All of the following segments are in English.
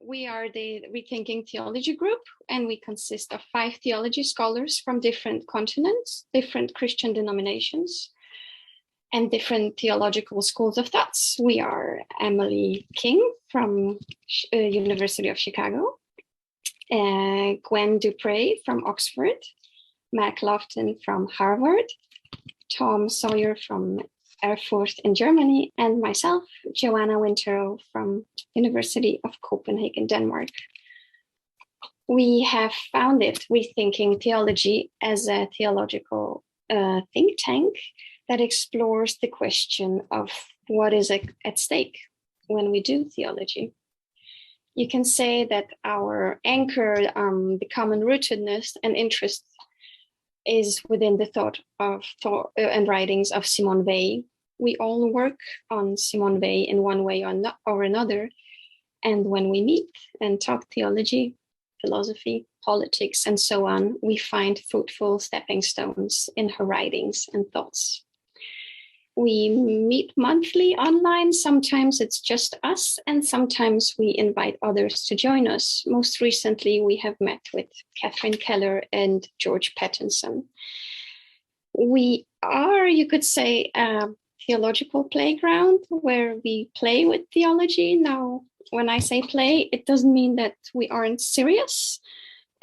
We are the Rethinking Theology group, and we consist of 5 theology scholars from different continents, different Christian denominations, and different theological schools of thoughts. We are Emily King from University of Chicago, Gwen Dupre from Oxford, Mac Lofton from Harvard, Tom Sawyer from Erfurt in Germany, and myself, Joanna Winterow from University of Copenhagen, Denmark. We have founded Rethinking Theology as a theological think tank that explores the question of what is at stake when we do theology. You can say that our anchor, the common rootedness and interest, is within the thought and writings of Simone Weil. We all work on Simone Weil in one way or another. And when we meet and talk theology, philosophy, politics, and so on, we find fruitful stepping stones in her writings and thoughts. We meet monthly online. Sometimes it's just us, and sometimes we invite others to join us. Most recently, we have met with Catherine Keller and George Pattinson. We are, you could say, a theological playground where we play with theology. Now, when I say play, it doesn't mean that we aren't serious.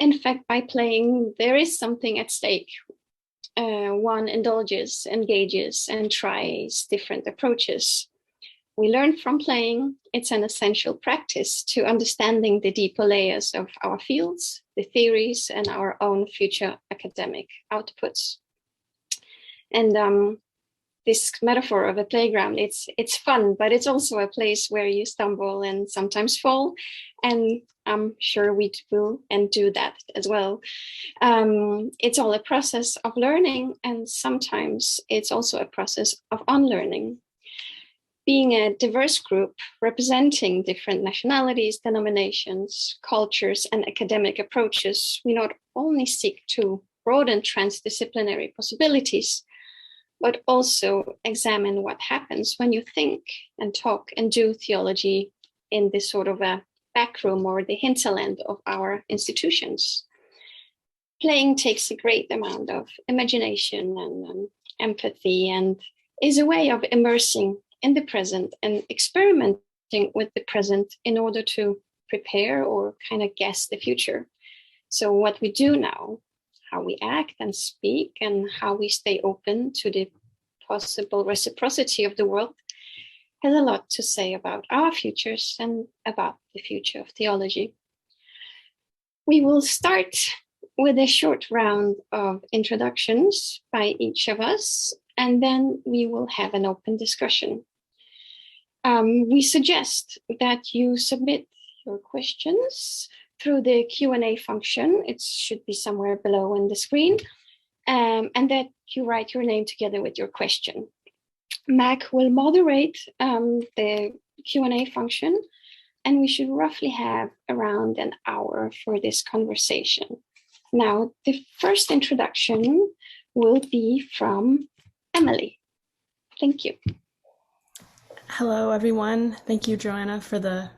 In fact, by playing, there is something at stake. One indulges, engages, and tries different approaches. We learn from playing. It's an essential practice to understanding the deeper layers of our fields, the theories, and our own future academic outputs. And this metaphor of a playground, it's fun, but it's also a place where you stumble and sometimes fall. And I'm sure we will and do that as well. It's all a process of learning, and sometimes it's also a process of unlearning. Being a diverse group representing different nationalities, denominations, cultures, and academic approaches, we not only seek to broaden transdisciplinary possibilities, but also examine what happens when you think and talk and do theology in this sort of a backroom or the hinterland of our institutions. Playing takes a great amount of imagination and empathy, and is a way of immersing in the present and experimenting with the present in order to prepare or kind of guess the future. So what we do now, how we act and speak, and how we stay open to the possible reciprocity of the world, has a lot to say about our futures and about the future of theology. We will start with a short round of introductions by each of us, and then we will have an open discussion. We suggest that you submit your questions through the Q&A function. It should be somewhere below on the screen, and that you write your name together with your question. Mac will moderate the Q&A function, and we should roughly have around an hour for this conversation. Now, the first introduction will be from Emily. Thank you. Hello, everyone. Thank you, Joanna, for the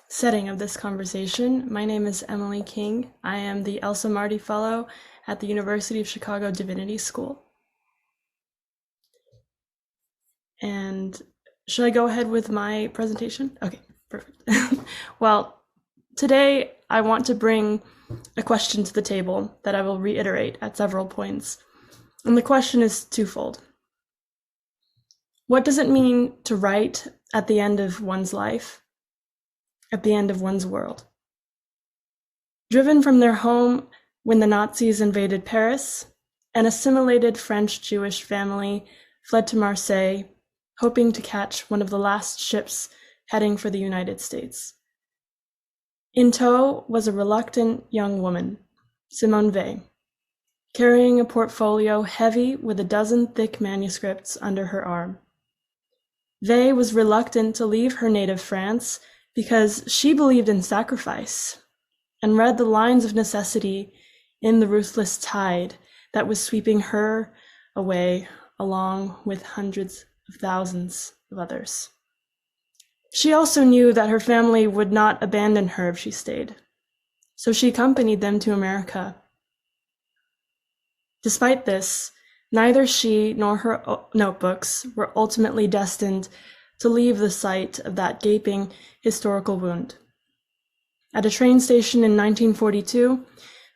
setting of this conversation. My name is Emily King. I am the Elsa Marty Fellow at the University of Chicago Divinity School. And should I go ahead with my presentation? Okay, perfect. Well, today I want to bring a question to the table that I will reiterate at several points. And the question is twofold. What does it mean to write at the end of one's life, at the end of one's world? Driven from their home when the Nazis invaded Paris, an assimilated French-Jewish family fled to Marseille, hoping to catch one of the last ships heading for the United States. In tow was a reluctant young woman, Simone Weil, carrying a portfolio heavy with a dozen thick manuscripts under her arm. Weil was reluctant to leave her native France because she believed in sacrifice and read the lines of necessity in the ruthless tide that was sweeping her away along with hundreds of thousands of others. She also knew that her family would not abandon her if she stayed, so she accompanied them to America. Despite this, neither she nor her notebooks were ultimately destined to leave the site of that gaping historical wound. At a train station in 1942,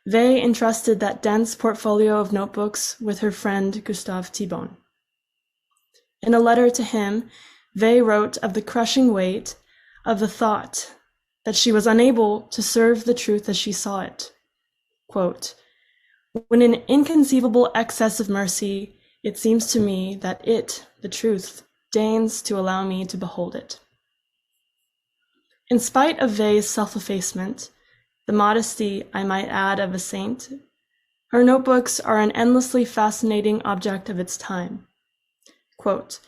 Weil entrusted that dense portfolio of notebooks with her friend Gustave Thibon. In a letter to him, Weil wrote of the crushing weight of the thought that she was unable to serve the truth as she saw it. Quote, "When in inconceivable excess of mercy, it seems to me that it, the truth, deigns to allow me to behold it." In spite of Weil's self-effacement, the modesty, I might add, of a saint, her notebooks are an endlessly fascinating object of its time. Quote,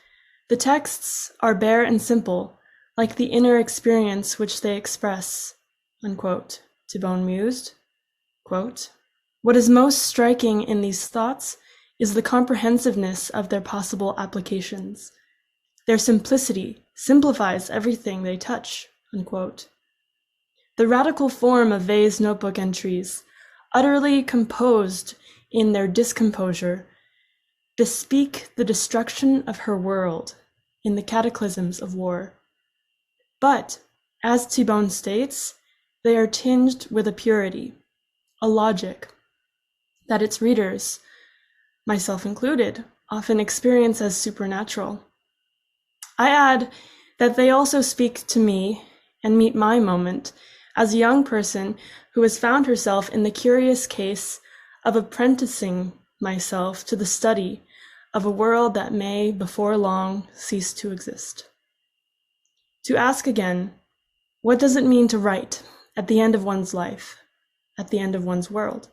"The texts are bare and simple, like the inner experience which they express," unquote. Thibon mused. Quote, "What is most striking in these thoughts is the comprehensiveness of their possible applications. Their simplicity simplifies everything they touch," unquote. The radical form of Weil's notebook entries, utterly composed in their discomposure, bespeak the destruction of her world in the cataclysms of war. But, as Thibon states, they are tinged with a purity, a logic, that its readers, myself included, often experience as supernatural. I add that they also speak to me and meet my moment as a young person who has found herself in the curious case of apprenticing myself to the study of a world that may, before long, cease to exist. To ask again, what does it mean to write at the end of one's life, at the end of one's world?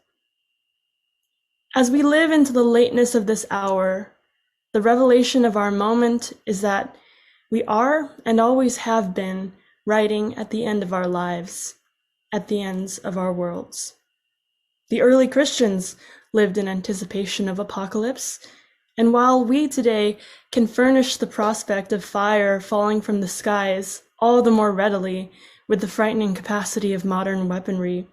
As we live into the lateness of this hour, the revelation of our moment is that we are and always have been writing at the end of our lives, at the ends of our worlds. The early Christians lived in anticipation of apocalypse, and while we today can furnish the prospect of fire falling from the skies all the more readily with the frightening capacity of modern weaponry,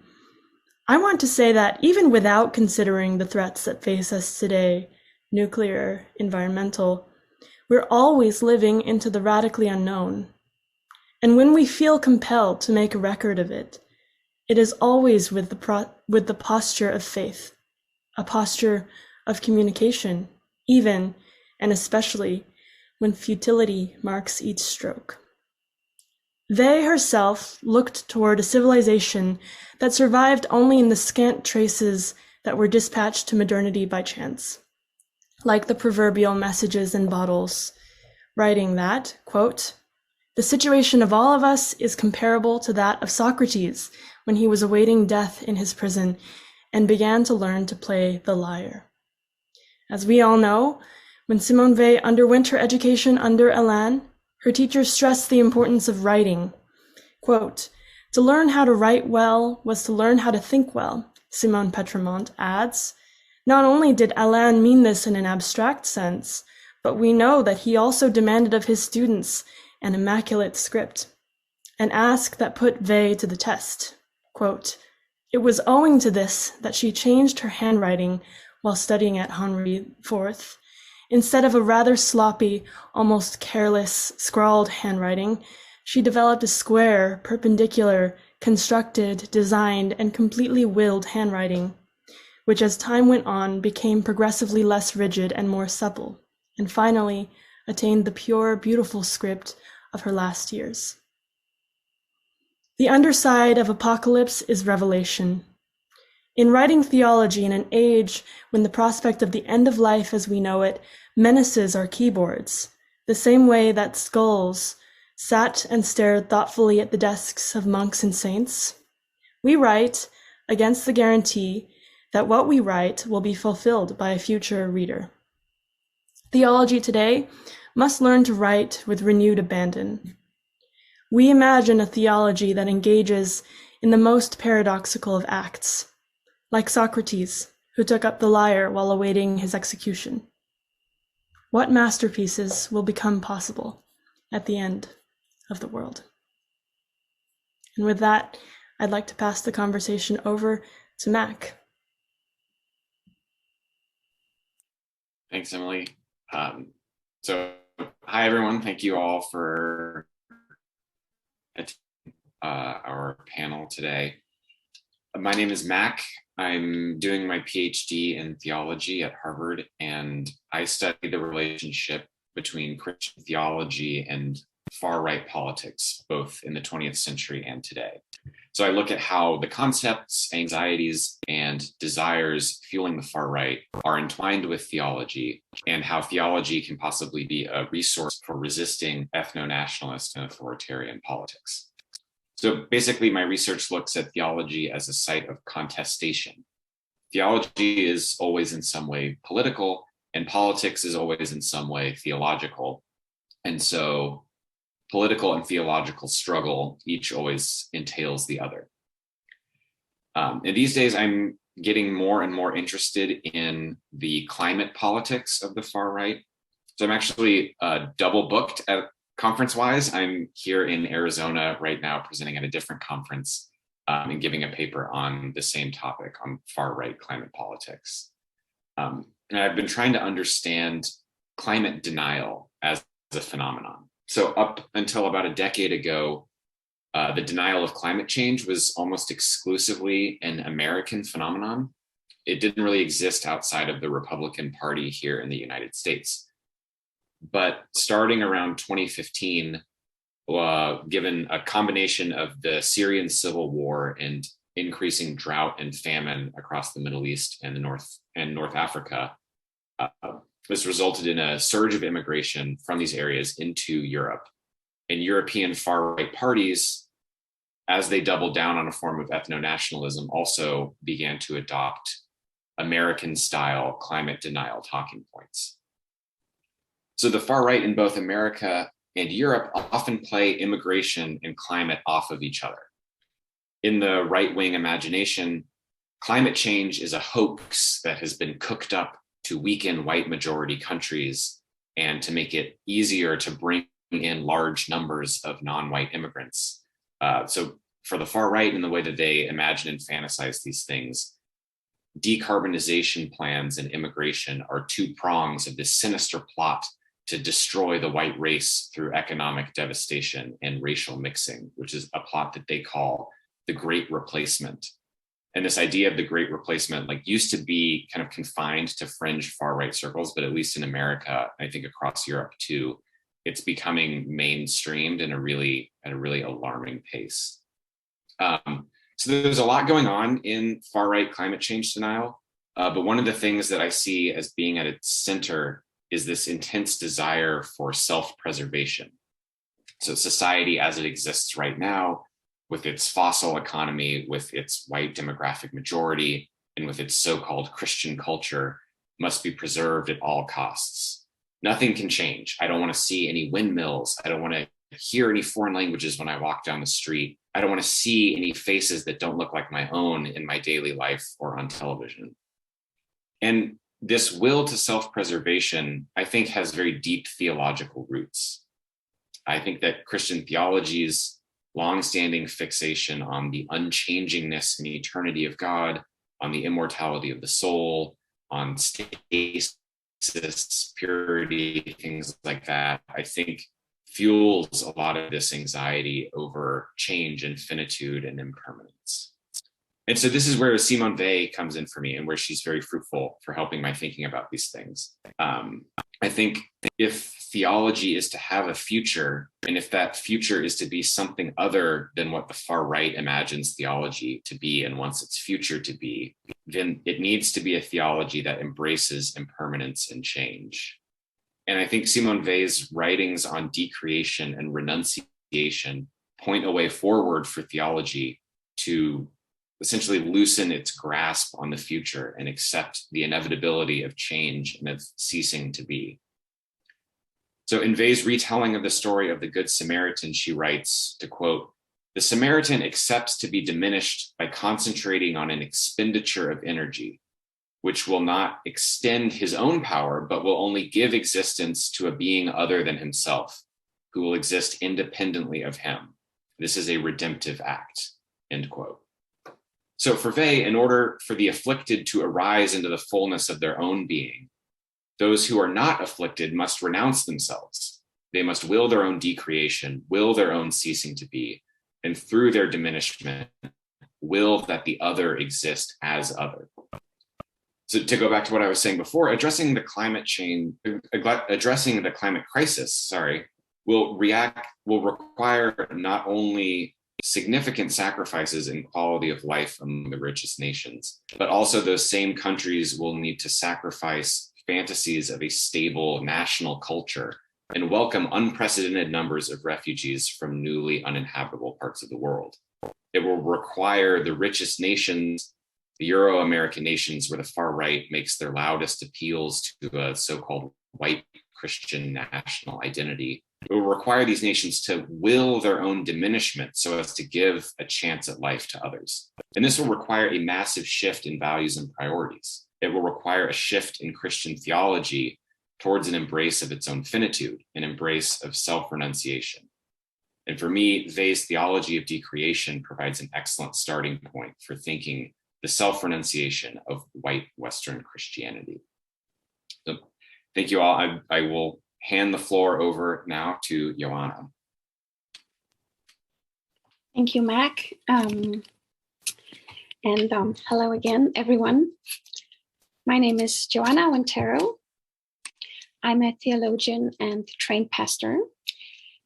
I want to say that even without considering the threats that face us today, nuclear, environmental, we're always living into the radically unknown. And when we feel compelled to make a record of it, it is always with the posture of faith, a posture of communication, even and especially when futility marks each stroke. They herself looked toward a civilization that survived only in the scant traces that were dispatched to modernity by chance, like the proverbial messages in bottles, writing that, quote, "The situation of all of us is comparable to that of Socrates when he was awaiting death in his prison and began to learn to play the lyre." As we all know, when Simone Weil underwent her education under Alain, her teacher stressed the importance of writing. Quote, "To learn how to write well was to learn how to think well," Simone Petremont adds. Not only did Alain mean this in an abstract sense, but we know that he also demanded of his students an immaculate script, an ask that put Weil to the test. Quote, "It was owing to this that she changed her handwriting while studying at Henri IV. Instead of a rather sloppy, almost careless, scrawled handwriting, she developed a square, perpendicular, constructed, designed, and completely willed handwriting, which as time went on became progressively less rigid and more supple, and finally attained the pure, beautiful script of her last years." The underside of apocalypse is revelation. In writing theology in an age when the prospect of the end of life as we know it menaces our keyboards, the same way that skulls sat and stared thoughtfully at the desks of monks and saints, we write against the guarantee that what we write will be fulfilled by a future reader. Theology today must learn to write with renewed abandon. We imagine a theology that engages in the most paradoxical of acts, like Socrates, who took up the lyre while awaiting his execution. What masterpieces will become possible at the end of the world. And with that, I'd like to pass the conversation over to Mac. Thanks, Emily. So, hi, everyone. Thank you all for attending our panel today. My name is Mac. I'm doing my PhD in theology at Harvard, and I study the relationship between Christian theology and far-right politics, both in the 20th century and today. So I look at how the concepts, anxieties, and desires fueling the far right are entwined with theology, and how theology can possibly be a resource for resisting ethno-nationalist and authoritarian politics. So basically, my research looks at theology as a site of contestation. Theology is always in some way political, and politics is always in some way theological. And so political and theological struggle each always entails the other. And these days, I'm getting more and more interested in the climate politics of the far right. So I'm actually double booked at conference-wise. I'm here in Arizona right now presenting at a different conference and giving a paper on the same topic, on far-right climate politics. And I've been trying to understand climate denial as a phenomenon. So up until about a decade ago, the denial of climate change was almost exclusively an American phenomenon. It didn't really exist outside of the Republican Party here in the United States. But starting around 2015, given a combination of the Syrian civil war and increasing drought and famine across the Middle East and North Africa, this resulted in a surge of immigration from these areas into Europe. And European far-right parties, as they doubled down on a form of ethno-nationalism, also began to adopt American-style climate denial talking points. So the far right in both America and Europe often play immigration and climate off of each other. In the right-wing imagination, climate change is a hoax that has been cooked up to weaken white majority countries and to make it easier to bring in large numbers of non-white immigrants. So for the far right, in the way that they imagine and fantasize these things, decarbonization plans and immigration are two prongs of this sinister plot to destroy the white race through economic devastation and racial mixing, which is a plot that they call the Great Replacement. And this idea of the Great Replacement used to be kind of confined to fringe far-right circles, but at least in America, I think across Europe too, it's becoming mainstreamed at a really alarming pace. So there's a lot going on in far-right climate change denial, but one of the things that I see as being at its center is this intense desire for self-preservation. So society as it exists right now, with its fossil economy, with its white demographic majority, and with its so-called Christian culture, must be preserved at all costs. Nothing can change. I don't want to see any windmills. I don't want to hear any foreign languages when I walk down the street. I don't want to see any faces that don't look like my own in my daily life or on television. And this will to self-preservation, I think, has very deep theological roots. I think that Christian theology's longstanding fixation on the unchangingness and eternity of God, on the immortality of the soul, on stasis, purity, things like that, I think fuels a lot of this anxiety over change and finitude and impermanence. And so this is where Simone Weil comes in for me, and where she's very fruitful for helping my thinking about these things. I think if theology is to have a future, and if that future is to be something other than what the far right imagines theology to be and wants its future to be, then it needs to be a theology that embraces impermanence and change. And I think Simone Weil's writings on decreation and renunciation point a way forward for theology to essentially loosen its grasp on the future and accept the inevitability of change and of ceasing to be. So in Weil's retelling of the story of the Good Samaritan, she writes, to quote, "The Samaritan accepts to be diminished by concentrating on an expenditure of energy, which will not extend his own power, but will only give existence to a being other than himself, who will exist independently of him. This is a redemptive act, end quote. So for Weil, in order for the afflicted to arise into the fullness of their own being, those who are not afflicted must renounce themselves. They must will their own decreation, will their own ceasing to be, and through their diminishment, will that the other exist as other. So to go back to what I was saying before, addressing the climate crisis, will require not only significant sacrifices in quality of life among the richest nations, but also those same countries will need to sacrifice fantasies of a stable national culture and welcome unprecedented numbers of refugees from newly uninhabitable parts of the world. It will require the richest nations, the Euro-American nations where the far right makes their loudest appeals to a so-called white Christian national identity. It will require these nations to will their own diminishment so as to give a chance at life to others. And this will require a massive shift in values and priorities. It will require a shift in Christian theology towards an embrace of its own finitude, an embrace of self-renunciation. And for me, Weil's theology of decreation provides an excellent starting point for thinking the self-renunciation of white Western Christianity. So thank you all. I will hand the floor over now to Joanna. Thank you, Mac. Hello again, everyone. My name is Joanna Wintero. I'm a theologian and trained pastor.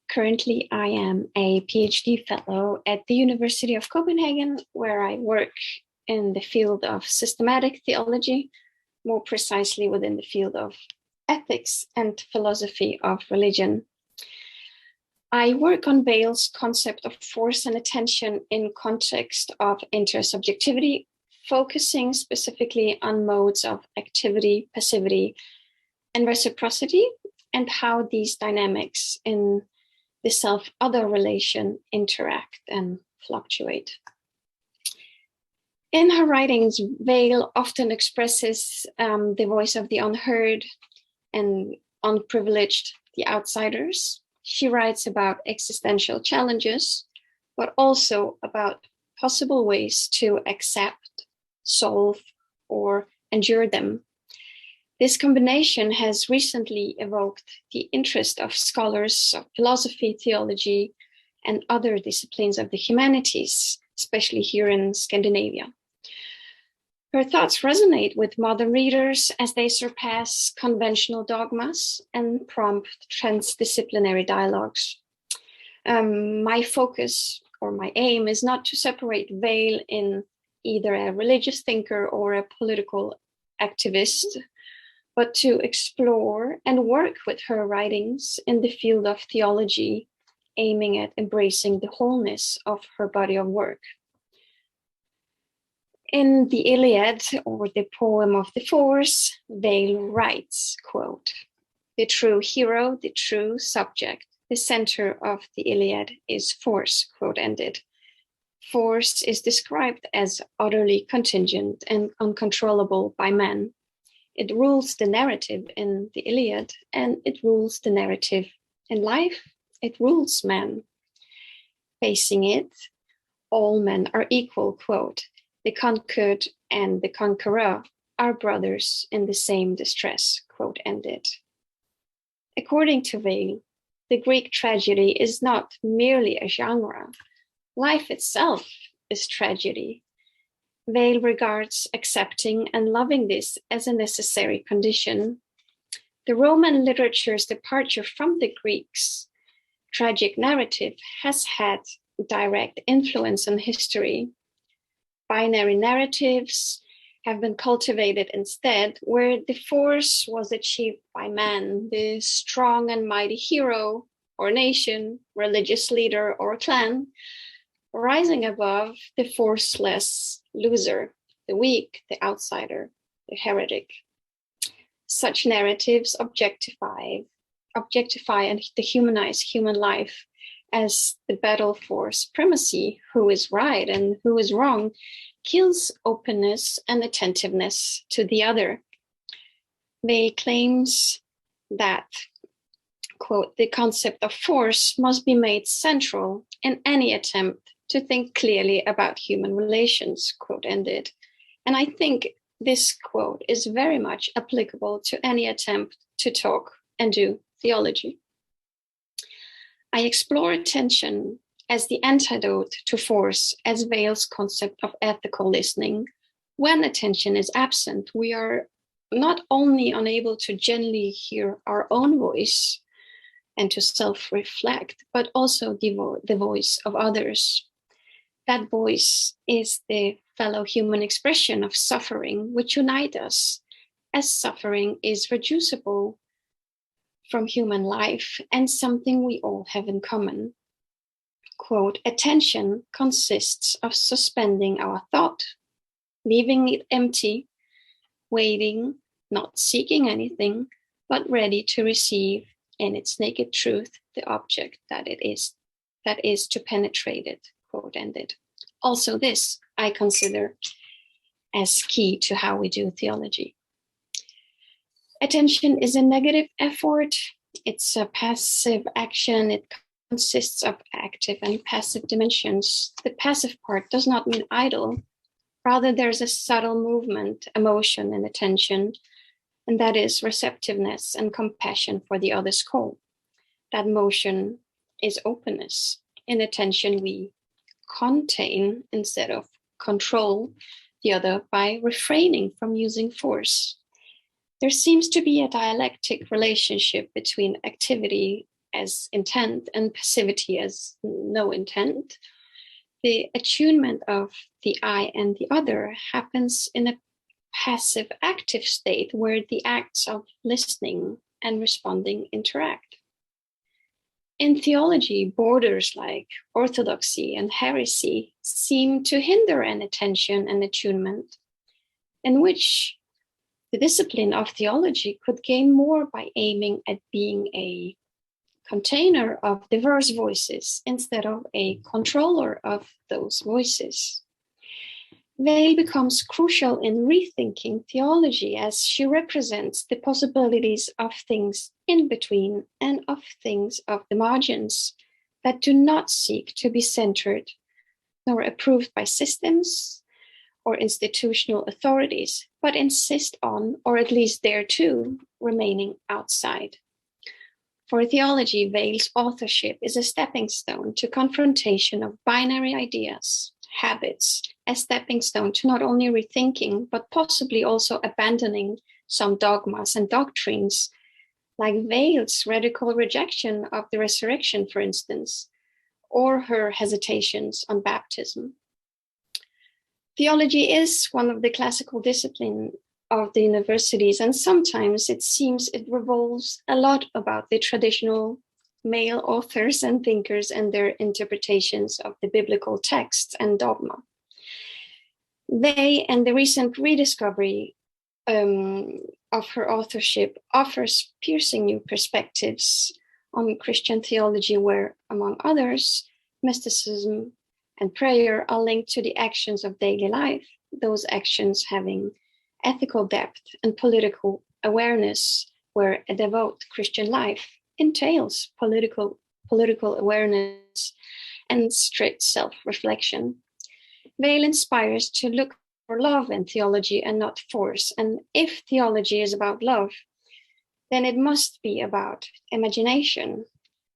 Currently, I am a PhD fellow at the University of Copenhagen, where I work in the field of systematic theology, more precisely within the field of ethics and philosophy of religion. I work on Weil's concept of force and attention in context of intersubjectivity, focusing specifically on modes of activity, passivity, and reciprocity, and how these dynamics in the self-other relation interact and fluctuate. In her writings, Weil often expresses the voice of the unheard and unprivileged, the outsiders. She writes about existential challenges, but also about possible ways to accept, solve, or endure them. This combination has recently evoked the interest of scholars of philosophy, theology, and other disciplines of the humanities, especially here in Scandinavia. Her thoughts resonate with modern readers as they surpass conventional dogmas and prompt transdisciplinary dialogues. My focus or my aim is not to separate Weil in either a religious thinker or a political activist, but to explore and work with her writings in the field of theology, aiming at embracing the wholeness of her body of work. In the Iliad, or the poem of the Force, Weil writes, quote, "The true hero, the true subject, the center of the Iliad is force," quote ended. Force is described as utterly contingent and uncontrollable by man. It rules the narrative in the Iliad, and it rules the narrative in life. It rules man. Facing it, all men are equal, quote. The conquered and the conqueror are brothers in the same distress, quote ended. According to Weil, the Greek tragedy is not merely a genre. Life itself is tragedy. Weil regards accepting and loving this as a necessary condition. The Roman literature's departure from the Greeks' tragic narrative has had direct influence on history. Binary narratives have been cultivated instead, where the force was achieved by man, the strong and mighty hero or nation, religious leader or clan, rising above the forceless loser, the weak, the outsider, the heretic. Such narratives objectify and dehumanize human life as the battle for supremacy, who is right and who is wrong, kills openness and attentiveness to the other. They claims that quote, the concept of force must be made central in any attempt to think clearly about human relations, quote ended. And I think this quote is very much applicable to any attempt to talk and do theology. I explore attention as the antidote to force as Weil's concept of ethical listening. When attention is absent, we are not only unable to genuinely hear our own voice and to self-reflect, but also the voice of others. That voice is the fellow human expression of suffering, which unites us, as suffering is reducible from human life and something we all have in common. Quote, attention consists of suspending our thought, leaving it empty, waiting, not seeking anything, but ready to receive in its naked truth the object that is to penetrate it, quote ended. Also this I consider as key to how we do theology. Attention is a negative effort. It's a passive action. It consists of active and passive dimensions. The passive part does not mean idle. Rather, there's a subtle movement, emotion, and attention, and that is receptiveness and compassion for the other's call. That motion is openness. In attention, we contain instead of control the other by refraining from using force. There seems to be a dialectic relationship between activity as intent and passivity as no intent. The attunement of the I and the other happens in a passive active state where the acts of listening and responding interact. In theology, borders like orthodoxy and heresy seem to hinder an attention and attunement, in which the discipline of theology could gain more by aiming at being a container of diverse voices instead of a controller of those voices. Weil becomes crucial in rethinking theology as she represents the possibilities of things in between and of things of the margins that do not seek to be centered nor approved by systems or institutional authorities, but insist on, or at least dare to, remaining outside. For theology, Weil's authorship is a stepping stone to confrontation of binary ideas, habits, a stepping stone to not only rethinking, but possibly also abandoning some dogmas and doctrines, like Weil's radical rejection of the resurrection, for instance, or her hesitations on baptism. Theology is one of the classical disciplines of the universities, and sometimes it seems it revolves a lot about the traditional male authors and thinkers and their interpretations of the biblical texts and dogma. They and the recent rediscovery of her authorship offers piercing new perspectives on Christian theology where, among others, mysticism and prayer are linked to the actions of daily life, those actions having ethical depth and political awareness, where a devout Christian life entails political awareness and strict self-reflection. Weil inspires to look for love in theology and not force. And if theology is about love, then it must be about imagination,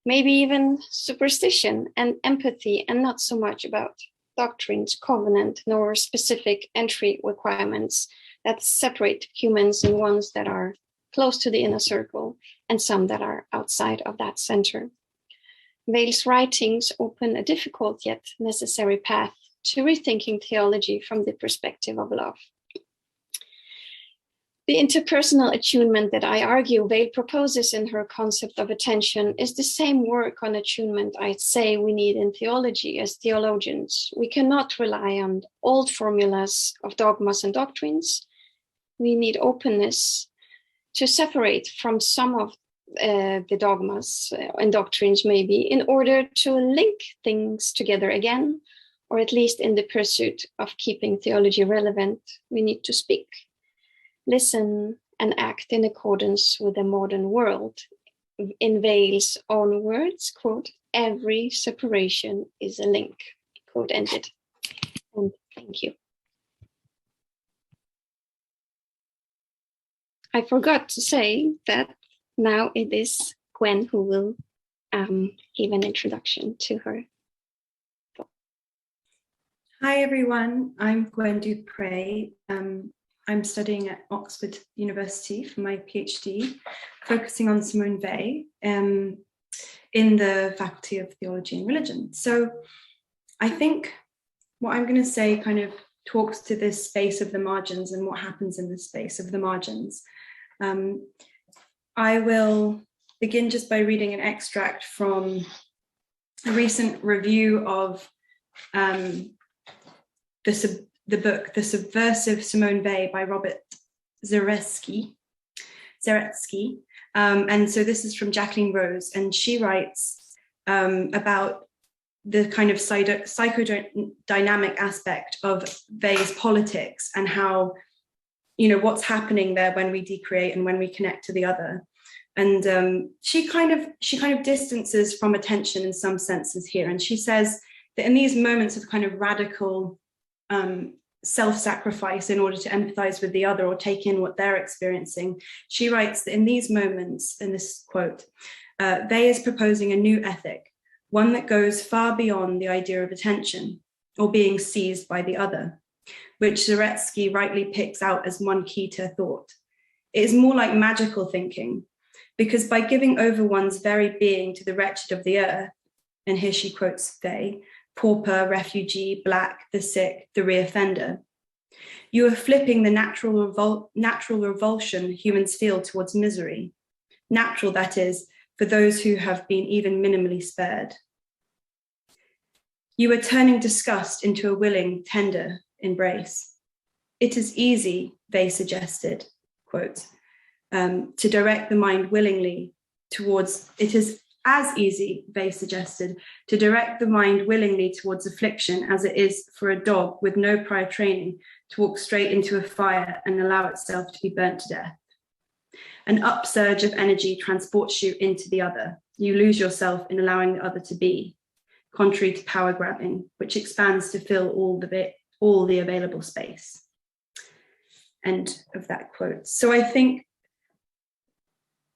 maybe even superstition and empathy, and not so much about doctrines, covenant, nor specific entry requirements that separate humans in ones that are close to the inner circle and some that are outside of that center. Weil's writings open a difficult yet necessary path to rethinking theology from the perspective of love. The interpersonal attunement that I argue Weil proposes in her concept of attention is the same work on attunement I'd say we need in theology as theologians. We cannot rely on old formulas of dogmas and doctrines. We need openness to separate from some of the dogmas and doctrines maybe in order to link things together again, or at least in the pursuit of keeping theology relevant, we need to speak, listen, and act in accordance with the modern world. in Weil's own words, quote, "Every separation is a link," quote ended. And thank you. I forgot to say that now it is Gwen who will give an introduction to her. Hi everyone, I'm Gwen Dupre. I'm studying at Oxford University for my PhD, focusing on Simone Weil in the Faculty of Theology and Religion. So I think what I'm going to say kind of talks to this space of the margins and what happens in the space of the margins. I will begin just by reading an extract from a recent review of the book, The Subversive Simone Weil by Robert Zaretsky. And so this is from Jacqueline Rose, and she writes about the kind of psychodynamic aspect of Weil's politics and how, what's happening there when we decreate and when we connect to the other. And she kind of distances from attention in some senses here. And she says that in these moments of kind of radical self-sacrifice in order to empathize with the other or take in what they're experiencing, she writes that in these moments, in this quote, Weil is proposing a new ethic, one that goes far beyond the idea of attention or being seized by the other, which Zaretsky rightly picks out as one key to thought. It is more like magical thinking, because by giving over one's very being to the wretched of the earth, and here she quotes Weil, pauper, refugee, black, the sick, the reoffender, you are flipping the natural revulsion humans feel towards misery. Natural, that is, for those who have been even minimally spared. You are turning disgust into a willing, tender embrace. It is easy, Weil suggested, quote, to direct the mind willingly towards, it is as easy, Weil suggested, to direct the mind willingly towards affliction as it is for a dog with no prior training to walk straight into a fire and allow itself to be burnt to death. An upsurge of energy transports you into the other. You lose yourself in allowing the other to be, contrary to power grabbing, which expands to fill all the available space. End of that quote. So I think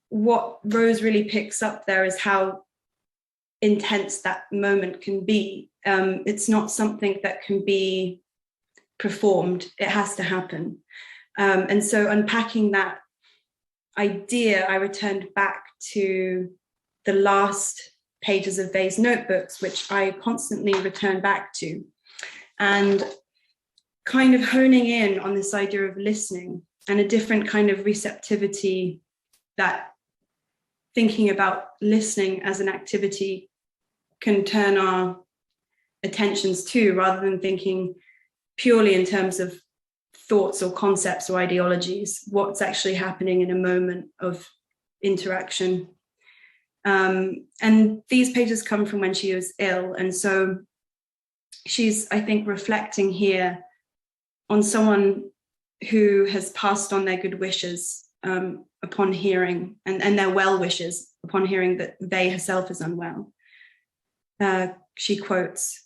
what Rose really picks up there is how intense that moment can be. It's not something that can be performed, it has to happen. And so unpacking that idea, I returned back to the last pages of Weil's notebooks, which I constantly return back to, and kind of honing in on this idea of listening and a different kind of receptivity that thinking about listening as an activity can turn our attentions to, rather than thinking purely in terms of thoughts or concepts or ideologies, what's actually happening in a moment of interaction. And these pages come from when she was ill. And so she's, I think, reflecting here on someone who has passed on their good wishes upon hearing, and their well wishes upon hearing that they herself is unwell. She quotes,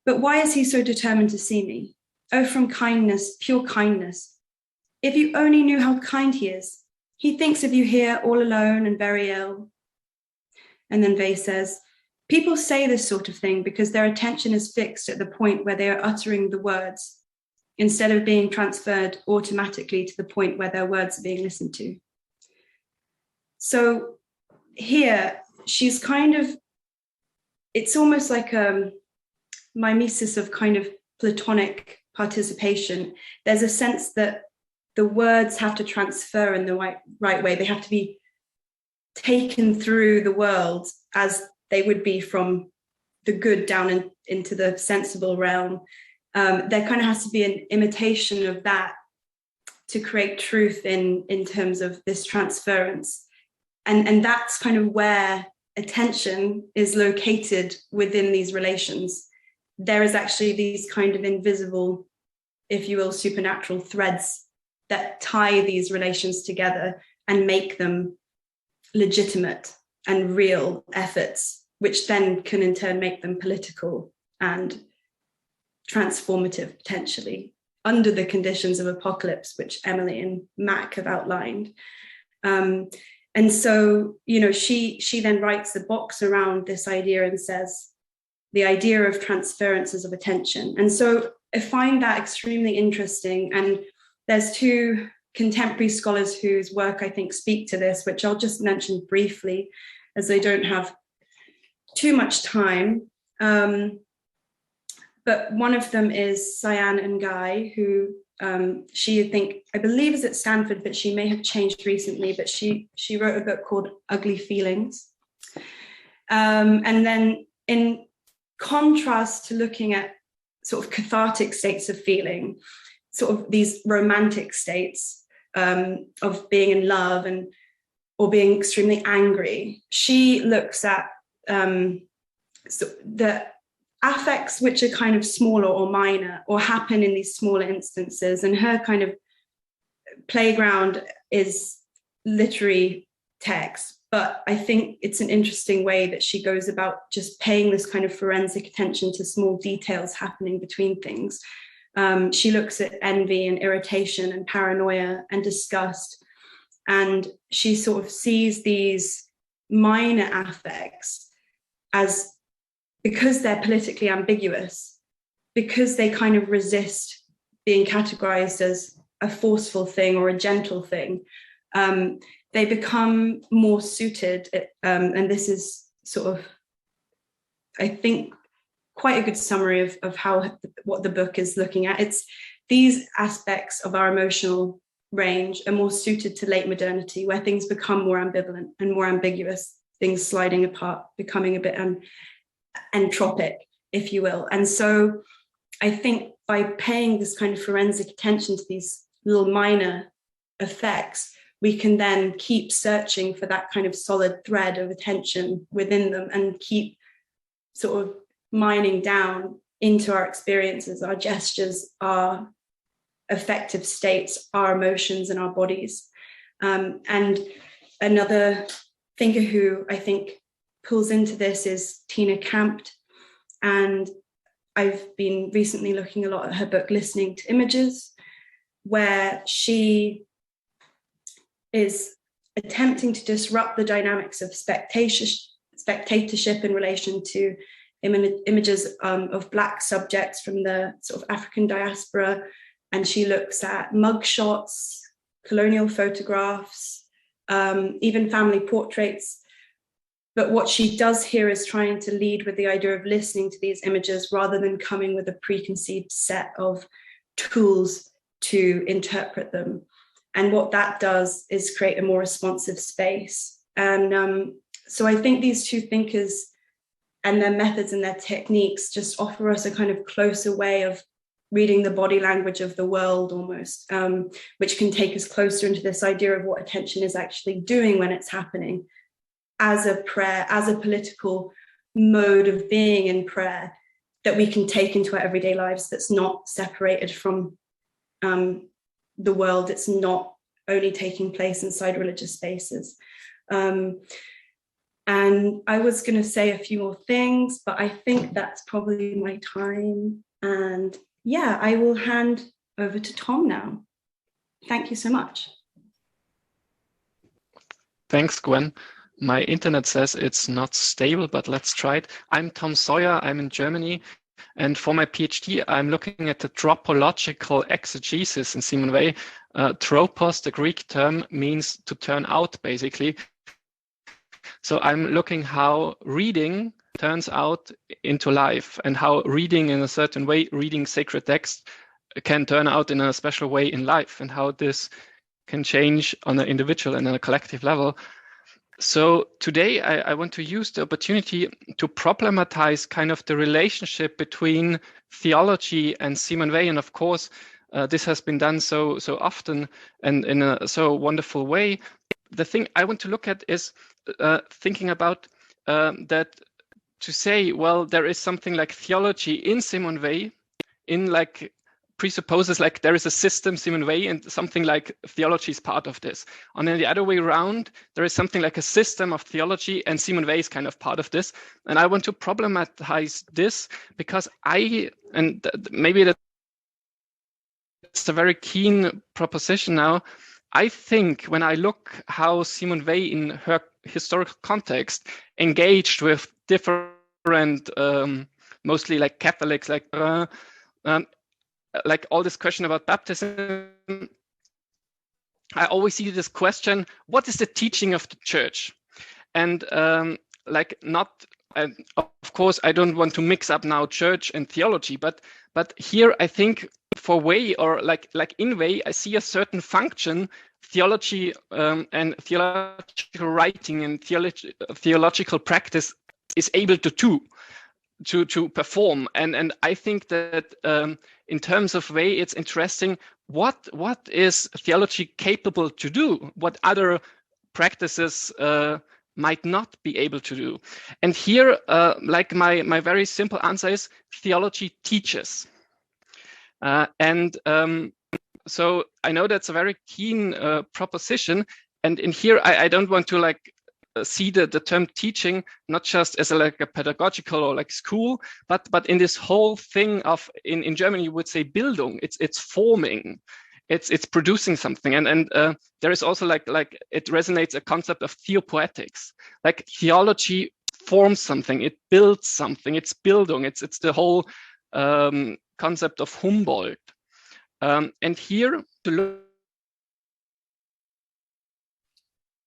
"But why is he so determined to see me? Oh, from kindness, pure kindness. If you only knew how kind he is. He thinks of you here all alone and very ill." And then Weil says, "People say this sort of thing because their attention is fixed at the point where they are uttering the words, instead of being transferred automatically to the point where their words are being listened to." So here, she's kind of, it's almost like a mimesis of kind of Platonic participation. There's a sense that the words have to transfer in the right way. They have to be taken through the world as they would be from the good down into the sensible realm. There kind of has to be an imitation of that to create truth in terms of this transference. And that's kind of where attention is located within these relations. There is actually these kind of invisible, if you will, supernatural threads that tie these relations together and make them legitimate and real efforts, which then can in turn make them political and transformative potentially under the conditions of apocalypse, which Emily and Mac have outlined. And so, she then writes the box around this idea and says, the idea of transferences of attention. And so I find that extremely interesting. And there's two contemporary scholars whose work I think speak to this, which I'll just mention briefly as they don't have too much time. But one of them is Cyan and Guy, who I believe is at Stanford, but she may have changed recently, but she wrote a book called Ugly Feelings. And then in contrast to looking at sort of cathartic states of feeling, sort of these romantic states of being in love or being extremely angry, she looks at the affects which are kind of smaller or minor or happen in these smaller instances. And her kind of playground is literary text. But I think it's an interesting way that she goes about just paying this kind of forensic attention to small details happening between things. She looks at envy and irritation and paranoia and disgust. And she sort of sees these minor affects as, because they're politically ambiguous, because they kind of resist being categorized as a forceful thing or a gentle thing, they become more suited. And this is sort of, I think, quite a good summary of what the book is looking at. It's these aspects of our emotional range are more suited to late modernity, where things become more ambivalent and more ambiguous, things sliding apart, becoming a bit entropic, if you will. And so I think by paying this kind of forensic attention to these little minor effects, we can then keep searching for that kind of solid thread of attention within them and keep sort of mining down into our experiences, our gestures, our affective states, our emotions, and our bodies. And another thinker who I think pulls into this is Tina Campt. And I've been recently looking a lot at her book, Listening to Images, where she is attempting to disrupt the dynamics of spectatorship in relation to images of Black subjects from the sort of African diaspora. And she looks at mugshots, colonial photographs, even family portraits. But what she does here is trying to lead with the idea of listening to these images rather than coming with a preconceived set of tools to interpret them. And what that does is create a more responsive space. And so I think these two thinkers and their methods and their techniques just offer us a kind of closer way of reading the body language of the world almost, which can take us closer into this idea of what attention is actually doing when it's happening as a prayer, as a political mode of being in prayer that we can take into our everyday lives, that's not separated from the world. It's not only taking place inside religious spaces. And I was going to say a few more things, but I think that's probably my time. And yeah, I will hand over to Tom now. Thank you so much. Thanks, Gwen. My internet says it's not stable, but let's try it. I'm Tom Sawyer. I'm in Germany. And for my PhD, I'm looking at the tropological exegesis in Simon Weil. Tropos, the Greek term, means to turn out, basically. So I'm looking how reading turns out into life and how reading in a certain way, reading sacred text, can turn out in a special way in life and how this can change on an individual and on a collective level. So today I want to use the opportunity to problematize kind of the relationship between theology and Simon Weil. And of course, this has been done so often and in a so wonderful way. The thing I want to look at is thinking about that to say, well, there is something like theology in Simon Weil, in like presupposes like there is a system, Simon Weil, and something like theology is part of this. And then the other way around, there is something like a system of theology, and Simon Weil is kind of part of this. And I want to problematize this because maybe that's a very keen proposition now. I think when I look how Simone Weil in her historical context engaged with different, mostly like Catholics, like all this question about baptism, I always see this question: what is the teaching of the church? And of course, I don't want to mix up now church and theology, but here I think for Weil, or like in Weil, I see a certain function theology and theological writing and theological practice is able to perform. And I think that in terms of Weil, it's interesting what is theology capable to do, what other practices might not be able to do. And here, my very simple answer is theology teaches. So I know that's a very keen proposition. And in here, I don't want to see the term teaching not just as a pedagogical or like school, but in this whole thing of in Germany you would say Bildung. It's forming, it's producing something, and there is also like it resonates a concept of theopoetics. Like theology forms something, it builds something, it's Bildung. It's the whole concept of Humboldt. And here to look.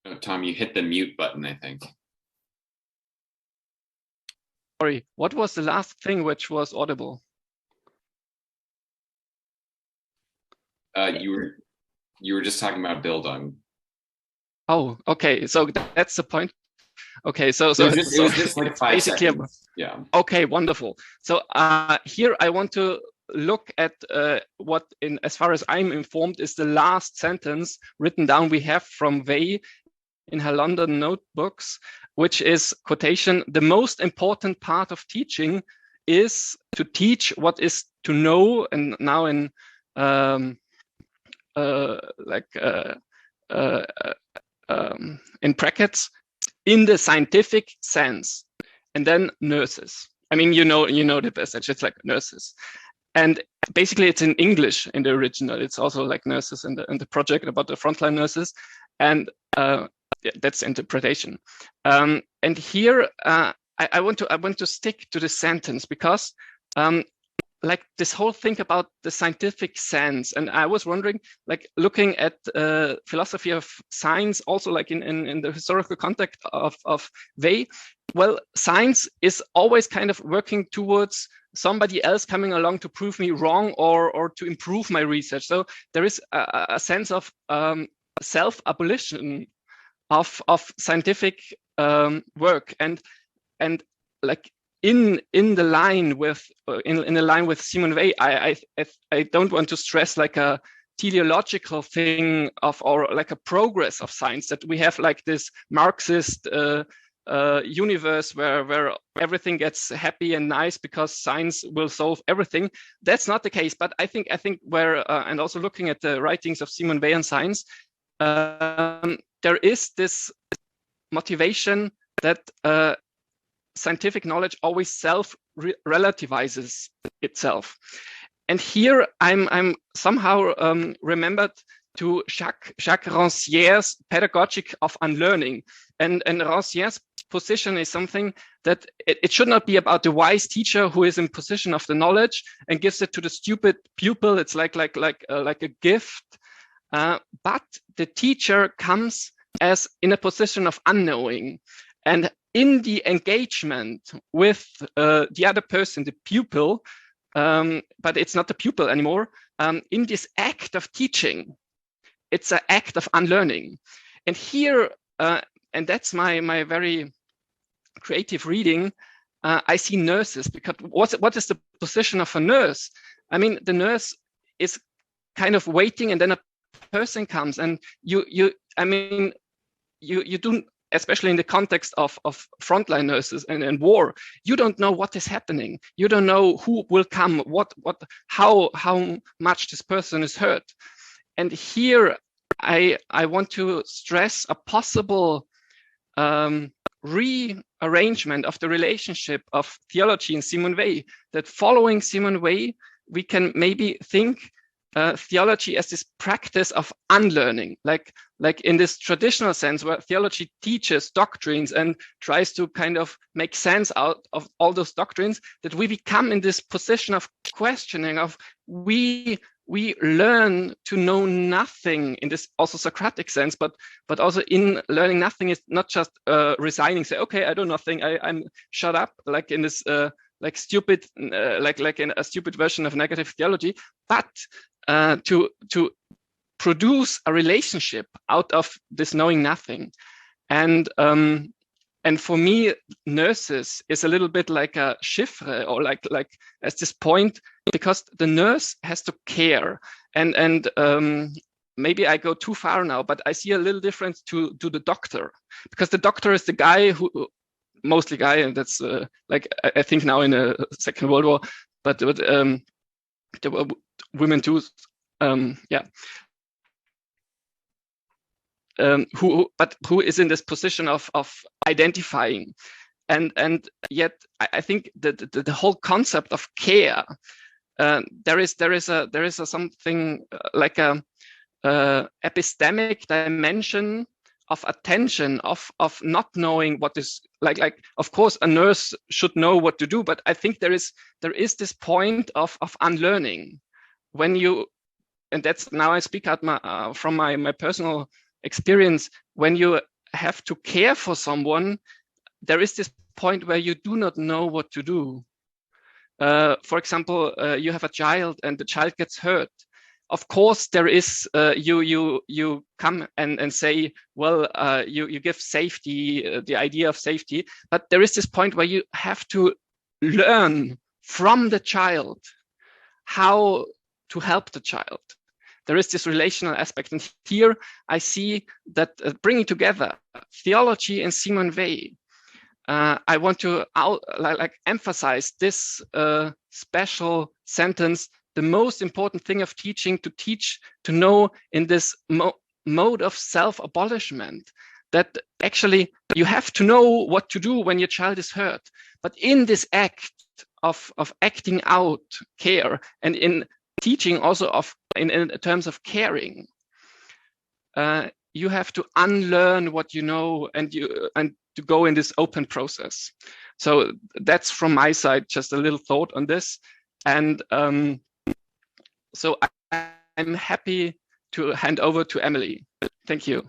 Oh, Tom, you hit the mute button, I think. Sorry, what was the last thing which was audible? You were just talking about Bildung. Oh, okay. So that's the point. Okay, so it was just like 5 seconds. Yeah. Okay, wonderful. So here I want to look at what, as far as I'm informed, is the last sentence written down we have from Weil in her London notebooks, which is quotation: "The most important part of teaching is to teach what is to know," and now in brackets, "in the scientific sense," and then nurses. I mean, you know the passage. It's like nurses, and basically it's in English in the original. It's also like nurses in the project about the frontline nurses, and that's interpretation. And here I want to stick to the sentence because like this whole thing about the scientific sense, and I was wondering, like looking at philosophy of science, also like in the historical context of Weil. Well, science is always kind of working towards somebody else coming along to prove me wrong or to improve my research. So there is a sense of self-abolition of scientific work, and like in the line with Simone Weil, I don't want to stress like a teleological thing or like a progress of science, that we have like this Marxist universe where everything gets happy and nice because science will solve everything. That's not the case. But I think where and also looking at the writings of Simone Weil on science, there is this motivation that scientific knowledge always self-relativizes itself. And here I'm somehow remembered to Jacques Rancière's Pedagogic of Unlearning. And Rancière's position is something that it should not be about the wise teacher who is in possession of the knowledge and gives it to the stupid pupil. It's like a gift. But the teacher comes as in a position of unknowing, and in the engagement with the other person, the pupil, but it's not the pupil anymore. In this act of teaching, it's an act of unlearning. And here, and that's my very creative reading, I see nurses, because what is the position of a nurse? I mean, the nurse is kind of waiting, and then a person comes, and you do especially in the context of frontline nurses and war, you don't know what is happening. You don't know who will come, how much this person is hurt. And here I want to stress a possible rearrangement of the relationship of theology and Simone Weil, that following Simone Weil, we can maybe think theology as this practice of unlearning, like in this traditional sense where theology teaches doctrines and tries to kind of make sense out of all those doctrines, that we become in this position of questioning, of we learn to know nothing in this also Socratic sense, but also in learning nothing is not just resigning, say, okay, I do nothing, I'm shut up, like in this like stupid, like in a stupid version of negative theology, but to produce a relationship out of this knowing nothing. And for me, nurses is a little bit like a chiffre, or like at this point, because the nurse has to care. And maybe I go too far now, but I see a little difference to the doctor, because the doctor is the guy who, mostly guy, and that's like I think now in the Second World War, but there were women too, yeah. Who is in this position of identifying, and yet I think the whole concept of care, there is a something like a epistemic dimension of attention, of not knowing what is like of course a nurse should know what to do, but I think there is this point of unlearning when you, and that's now I speak out from my personal experience, when you have to care for someone, there is this point where you do not know what to do. For example, you have a child and the child gets hurt. Of course, there is you come and say, well, you give safety, the idea of safety, but there is this point where you have to learn from the child how to help the child. There is this relational aspect, and here I see that bringing together theology and Simone Weil, I want to emphasize this special sentence: the most important thing of teaching, to teach to know in this mode of self-abolishment, that actually you have to know what to do when your child is hurt, but in this act of acting out care, and in teaching also of in terms of caring, you have to unlearn what you know, and to go in this open process. So that's from my side, just a little thought on this. And so I'm happy to hand over to Emily. Thank you.